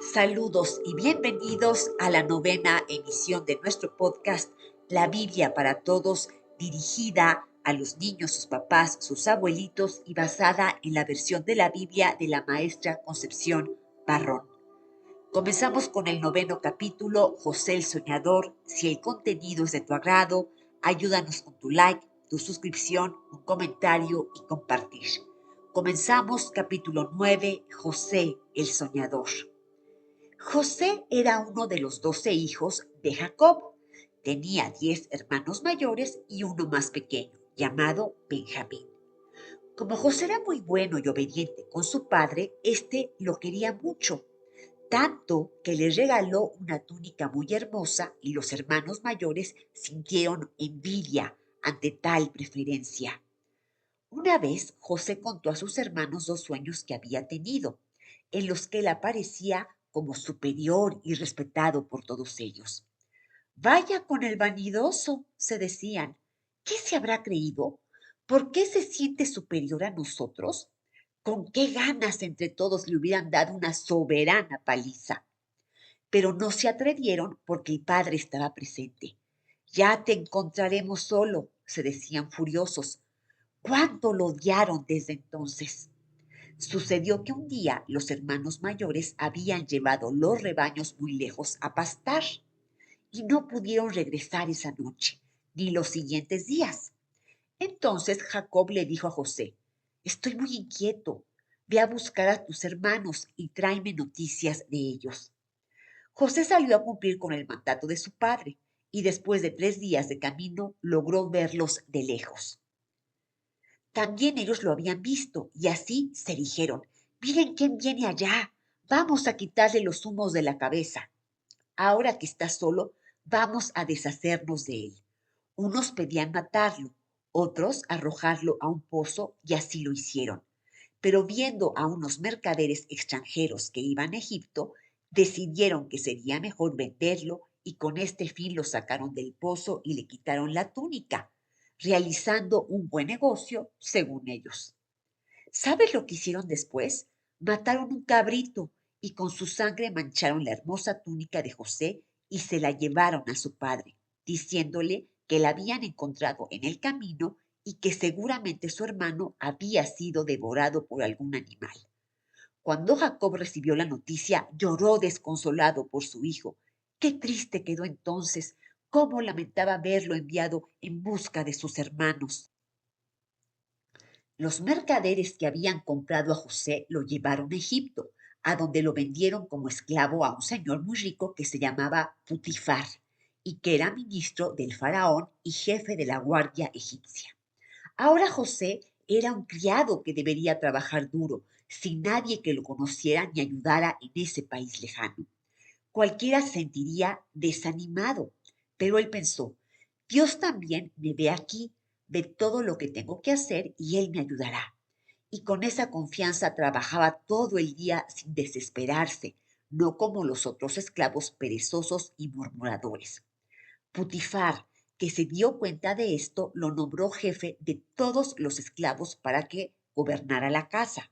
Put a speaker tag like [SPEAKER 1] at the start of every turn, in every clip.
[SPEAKER 1] Saludos y bienvenidos a la novena emisión de nuestro podcast La Biblia para Todos, dirigida a los niños, sus papás, sus abuelitos y basada en la versión de la Biblia de la maestra Concepción Barrón. Comenzamos con el noveno capítulo, José el Soñador. Si el contenido es de tu agrado, ayúdanos con tu like, tu suscripción, un comentario y compartir. Comenzamos capítulo 9, José el Soñador. José era uno de los 12 hijos de Jacob. Tenía 10 hermanos mayores y uno más pequeño, llamado Benjamín. Como José era muy bueno y obediente con su padre, éste lo quería mucho, tanto que le regaló una túnica muy hermosa y los hermanos mayores sintieron envidia ante tal preferencia. Una vez José contó a sus hermanos dos sueños que había tenido, en los que él aparecía como superior y respetado por todos ellos. Vaya con el vanidoso, se decían. ¿Qué se habrá creído? ¿Por qué se siente superior a nosotros? ¿Con qué ganas entre todos le hubieran dado una soberana paliza? Pero no se atrevieron porque el padre estaba presente. Ya te encontraremos solo, se decían furiosos. ¿Cuánto lo odiaron desde entonces? Sucedió que un día los hermanos mayores habían llevado los rebaños muy lejos a pastar y no pudieron regresar esa noche ni los siguientes días. Entonces Jacob le dijo a José: Estoy muy inquieto, ve a buscar a tus hermanos y tráeme noticias de ellos. José salió a cumplir con el mandato de su padre y después de 3 días de camino logró verlos de lejos. También ellos lo habían visto y así se dijeron: Miren quién viene allá, vamos a quitarle los humos de la cabeza. Ahora que está solo, vamos a deshacernos de él. Unos pedían matarlo, otros arrojarlo a un pozo y así lo hicieron. Pero viendo a unos mercaderes extranjeros que iban a Egipto, decidieron que sería mejor venderlo y con este fin lo sacaron del pozo y le quitaron la túnica, realizando un buen negocio según ellos. ¿Sabes lo que hicieron después? Mataron un cabrito y con su sangre mancharon la hermosa túnica de José y se la llevaron a su padre, diciéndole que la habían encontrado en el camino y que seguramente su hermano había sido devorado por algún animal. Cuando Jacob recibió la noticia, lloró desconsolado por su hijo. Qué triste quedó entonces, cómo lamentaba verlo enviado en busca de sus hermanos. Los mercaderes que habían comprado a José lo llevaron a Egipto, a donde lo vendieron como esclavo a un señor muy rico que se llamaba Putifar y que era ministro del faraón y jefe de la guardia egipcia. Ahora José era un criado que debería trabajar duro, sin nadie que lo conociera ni ayudara en ese país lejano. Cualquiera se sentiría desanimado, pero él pensó: Dios también me ve aquí, ve todo lo que tengo que hacer y Él me ayudará. Y con esa confianza trabajaba todo el día sin desesperarse, no como los otros esclavos perezosos y murmuradores. Putifar, que se dio cuenta de esto, lo nombró jefe de todos los esclavos para que gobernara la casa.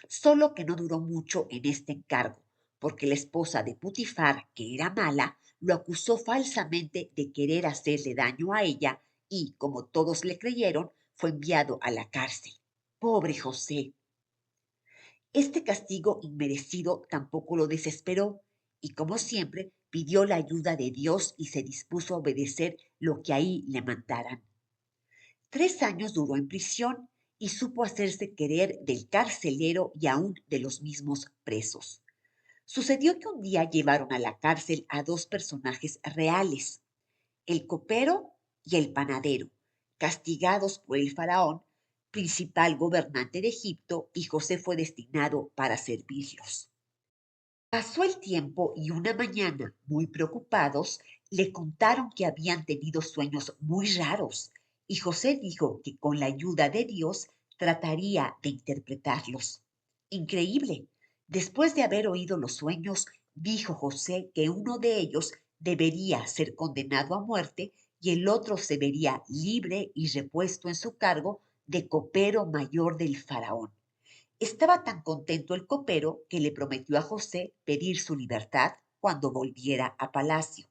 [SPEAKER 1] Solo que no duró mucho en este encargo, porque la esposa de Putifar, que era mala, lo acusó falsamente de querer hacerle daño a ella y, como todos le creyeron, fue enviado a la cárcel. Pobre José. Este castigo inmerecido tampoco lo desesperó y, como siempre, pidió la ayuda de Dios y se dispuso a obedecer lo que ahí le mandaran. 3 años duró en prisión y supo hacerse querer del carcelero y aún de los mismos presos. Sucedió que un día llevaron a la cárcel a dos personajes reales, el copero y el panadero, castigados por el faraón, principal gobernante de Egipto, y José fue destinado para servirlos. Pasó el tiempo y una mañana, muy preocupados, le contaron que habían tenido sueños muy raros y José dijo que con la ayuda de Dios trataría de interpretarlos. Increíble. Después de haber oído los sueños, dijo José que uno de ellos debería ser condenado a muerte y el otro se vería libre y repuesto en su cargo de copero mayor del faraón. Estaba tan contento el copero que le prometió a José pedir su libertad cuando volviera a palacio.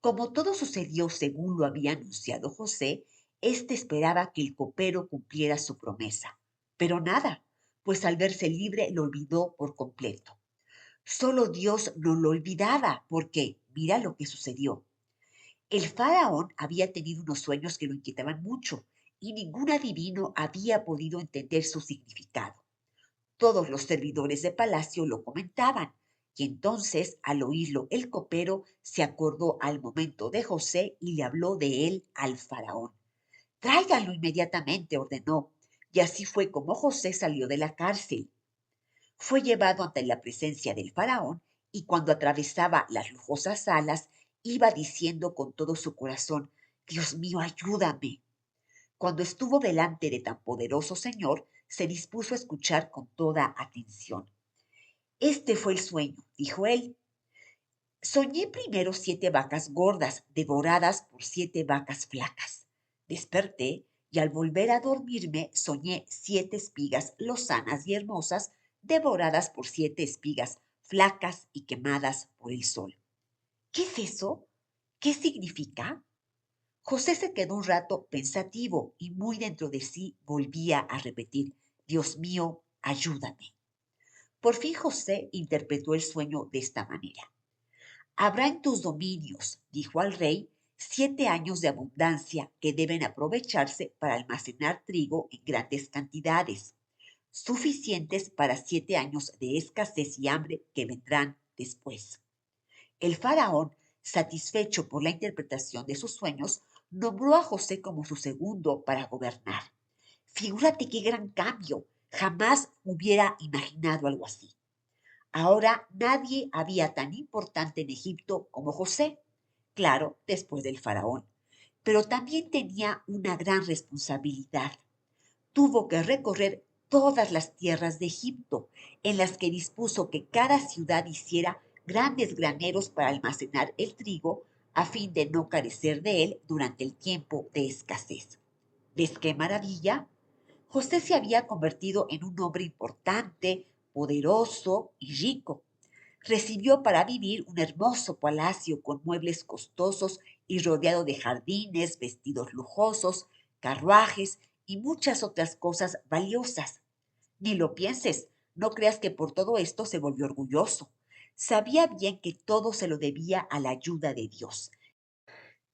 [SPEAKER 1] Como todo sucedió según lo había anunciado José, éste esperaba que el copero cumpliera su promesa. Pero nada, pues al verse libre lo olvidó por completo. Solo Dios no lo olvidaba, porque mira lo que sucedió. El faraón había tenido unos sueños que lo inquietaban mucho, y ningún adivino había podido entender su significado. Todos los servidores de palacio lo comentaban, y entonces, al oírlo, el copero se acordó al momento de José y le habló de él al faraón. Tráiganlo inmediatamente, ordenó, y así fue como José salió de la cárcel. Fue llevado ante la presencia del faraón, y cuando atravesaba las lujosas salas, iba diciendo con todo su corazón: Dios mío, ayúdame. Cuando estuvo delante de tan poderoso señor, se dispuso a escuchar con toda atención. Este fue el sueño, dijo él. Soñé primero 7 vacas gordas devoradas por 7 vacas flacas. Desperté y al volver a dormirme soñé 7 espigas lozanas y hermosas devoradas por 7 espigas flacas y quemadas por el sol. ¿Qué es eso? ¿Qué significa? José se quedó un rato pensativo y muy dentro de sí volvía a repetir: Dios mío, ayúdame. Por fin José interpretó el sueño de esta manera. Habrá en tus dominios, dijo al rey, 7 años de abundancia que deben aprovecharse para almacenar trigo en grandes cantidades, suficientes para 7 años de escasez y hambre que vendrán después. El faraón, satisfecho por la interpretación de sus sueños, nombró a José como su segundo para gobernar. Figúrate qué gran cambio. Jamás hubiera imaginado algo así. Ahora nadie había tan importante en Egipto como José, claro, después del faraón, pero también tenía una gran responsabilidad. Tuvo que recorrer todas las tierras de Egipto, en las que dispuso que cada ciudad hiciera grandes graneros para almacenar el trigo a fin de no carecer de él durante el tiempo de escasez. ¿Ves qué maravilla? José se había convertido en un hombre importante, poderoso y rico. Recibió para vivir un hermoso palacio con muebles costosos y rodeado de jardines, vestidos lujosos, carruajes y muchas otras cosas valiosas. Ni lo pienses, no creas que por todo esto se volvió orgulloso. Sabía bien que todo se lo debía a la ayuda de Dios.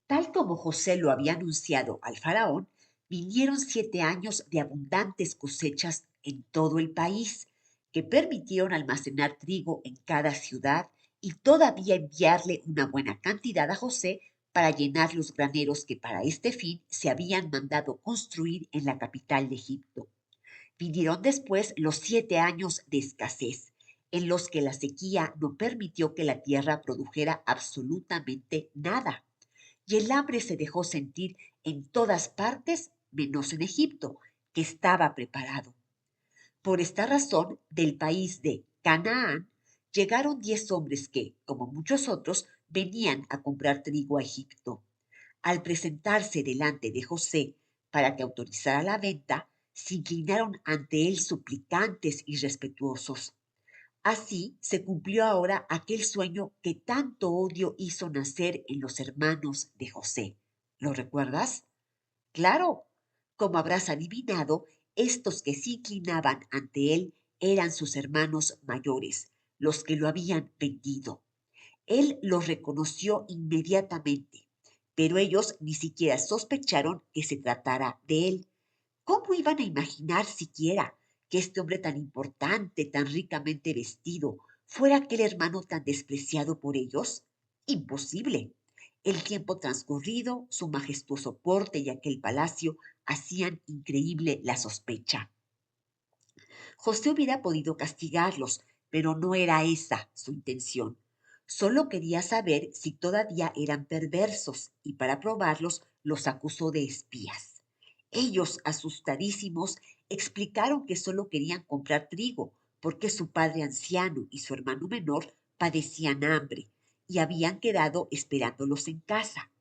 [SPEAKER 1] Tal como José lo había anunciado al faraón, vinieron 7 años de abundantes cosechas en todo el país, que permitieron almacenar trigo en cada ciudad y todavía enviarle una buena cantidad a José para llenar los graneros que para este fin se habían mandado construir en la capital de Egipto. Vinieron después los 7 años de escasez, en los que la sequía no permitió que la tierra produjera absolutamente nada y el hambre se dejó sentir en todas partes menos en Egipto, que estaba preparado. Por esta razón, del país de Canaán llegaron 10 hombres que, como muchos otros, venían a comprar trigo a Egipto. Al presentarse delante de José para que autorizara la venta, se inclinaron ante él suplicantes y respetuosos. Así se cumplió ahora aquel sueño que tanto odio hizo nacer en los hermanos de José. ¿Lo recuerdas? Claro, como habrás adivinado, estos que se inclinaban ante él eran sus hermanos mayores, los que lo habían vendido. Él los reconoció inmediatamente, pero ellos ni siquiera sospecharon que se tratara de él. ¿Cómo iban a imaginar siquiera que este hombre tan importante, tan ricamente vestido, fuera aquel hermano tan despreciado por ellos? Imposible. El tiempo transcurrido, su majestuoso porte y aquel palacio hacían increíble la sospecha. José hubiera podido castigarlos, pero no era esa su intención. Solo quería saber si todavía eran perversos y para probarlos los acusó de espías. Ellos, asustadísimos, explicaron que solo querían comprar trigo porque su padre anciano y su hermano menor padecían hambre y habían quedado esperándolos en casa.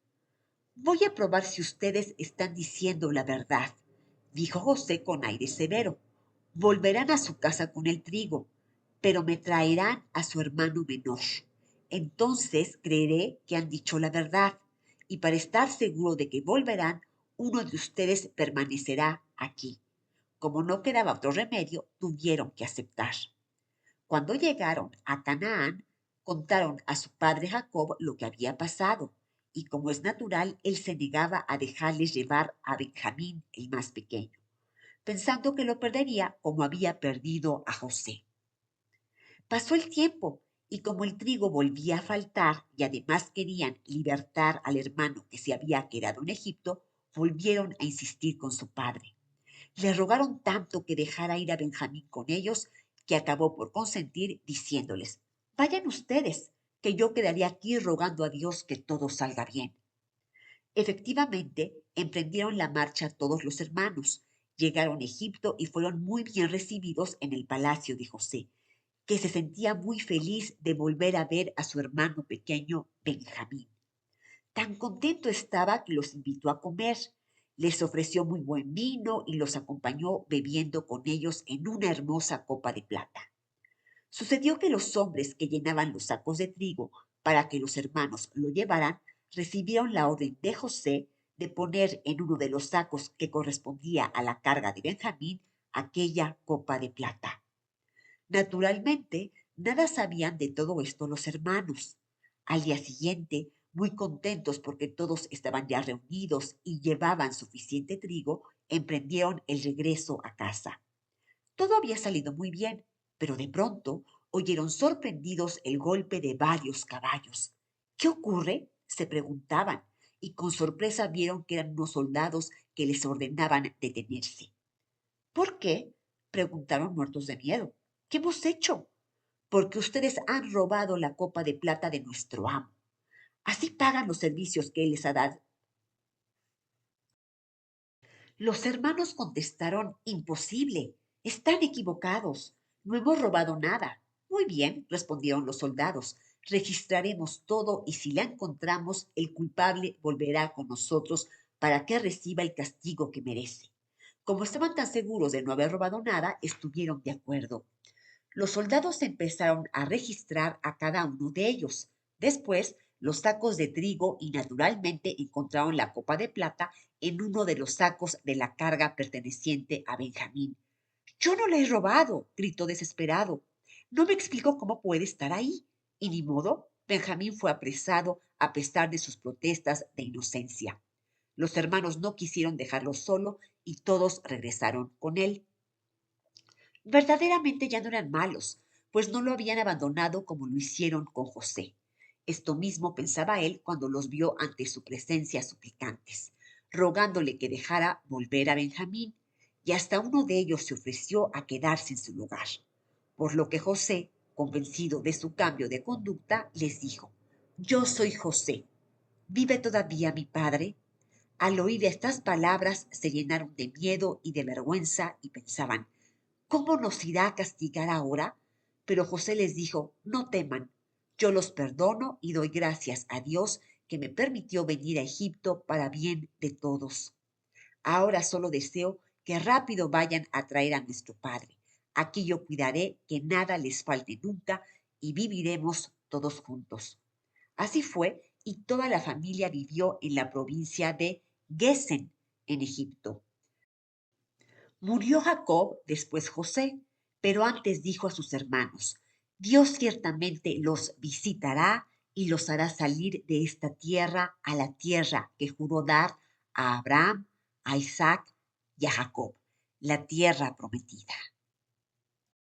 [SPEAKER 1] Voy a probar si ustedes están diciendo la verdad, dijo José con aire severo. Volverán a su casa con el trigo, pero me traerán a su hermano menor. Entonces creeré que han dicho la verdad, y para estar seguro de que volverán, uno de ustedes permanecerá aquí. Como no quedaba otro remedio, tuvieron que aceptar. Cuando llegaron a Canaán, contaron a su padre Jacob lo que había pasado, y como es natural, él se negaba a dejarles llevar a Benjamín, el más pequeño, pensando que lo perdería como había perdido a José. Pasó el tiempo, y como el trigo volvía a faltar y además querían libertar al hermano que se había quedado en Egipto, volvieron a insistir con su padre. Le rogaron tanto que dejara ir a Benjamín con ellos que acabó por consentir diciéndoles, vayan ustedes, que yo quedaré aquí rogando a Dios que todo salga bien. Efectivamente, emprendieron la marcha todos los hermanos, llegaron a Egipto y fueron muy bien recibidos en el palacio de José, que se sentía muy feliz de volver a ver a su hermano pequeño Benjamín. Tan contento estaba que los invitó a comer, les ofreció muy buen vino y los acompañó bebiendo con ellos en una hermosa copa de plata. Sucedió que los hombres que llenaban los sacos de trigo para que los hermanos lo llevaran, recibieron la orden de José de poner en uno de los sacos que correspondía a la carga de Benjamín aquella copa de plata. Naturalmente, nada sabían de todo esto los hermanos. Al día siguiente, muy contentos porque todos estaban ya reunidos y llevaban suficiente trigo, emprendieron el regreso a casa. Todo había salido muy bien, pero de pronto oyeron sorprendidos el golpe de varios caballos. ¿Qué ocurre? Se preguntaban, y con sorpresa vieron que eran unos soldados que les ordenaban detenerse. ¿Por qué? Preguntaron muertos de miedo. ¿Qué hemos hecho? Porque ustedes han robado la copa de plata de nuestro amo. Así pagan los servicios que él les ha dado. Los hermanos contestaron, imposible, están equivocados, no hemos robado nada. Muy bien, respondieron los soldados, registraremos todo y si la encontramos, el culpable volverá con nosotros para que reciba el castigo que merece. Como estaban tan seguros de no haber robado nada, estuvieron de acuerdo. Los soldados empezaron a registrar a cada uno de ellos. Después, los sacos de trigo y naturalmente encontraron la copa de plata en uno de los sacos de la carga perteneciente a Benjamín. Yo no le he robado, gritó desesperado. No me explico cómo puede estar ahí. Y ni modo, Benjamín fue apresado a pesar de sus protestas de inocencia. Los hermanos no quisieron dejarlo solo y todos regresaron con él. Verdaderamente ya no eran malos, pues no lo habían abandonado como lo hicieron con José. Esto mismo pensaba él cuando los vio ante su presencia suplicantes, rogándole que dejara volver a Benjamín, y hasta uno de ellos se ofreció a quedarse en su lugar. Por lo que José, convencido de su cambio de conducta, les dijo, yo soy José. ¿Vive todavía mi padre? Al oír estas palabras se llenaron de miedo y de vergüenza y pensaban, ¿cómo nos irá a castigar ahora? Pero José les dijo, no teman, yo los perdono y doy gracias a Dios que me permitió venir a Egipto para bien de todos. Ahora solo deseo que rápido vayan a traer a nuestro padre. Aquí yo cuidaré que nada les falte nunca y viviremos todos juntos. Así fue y toda la familia vivió en la provincia de Gesen, en Egipto. Murió Jacob, después José, pero antes dijo a sus hermanos, Dios ciertamente los visitará y los hará salir de esta tierra a la tierra que juró dar a Abraham, a Isaac y a Jacob, la tierra prometida.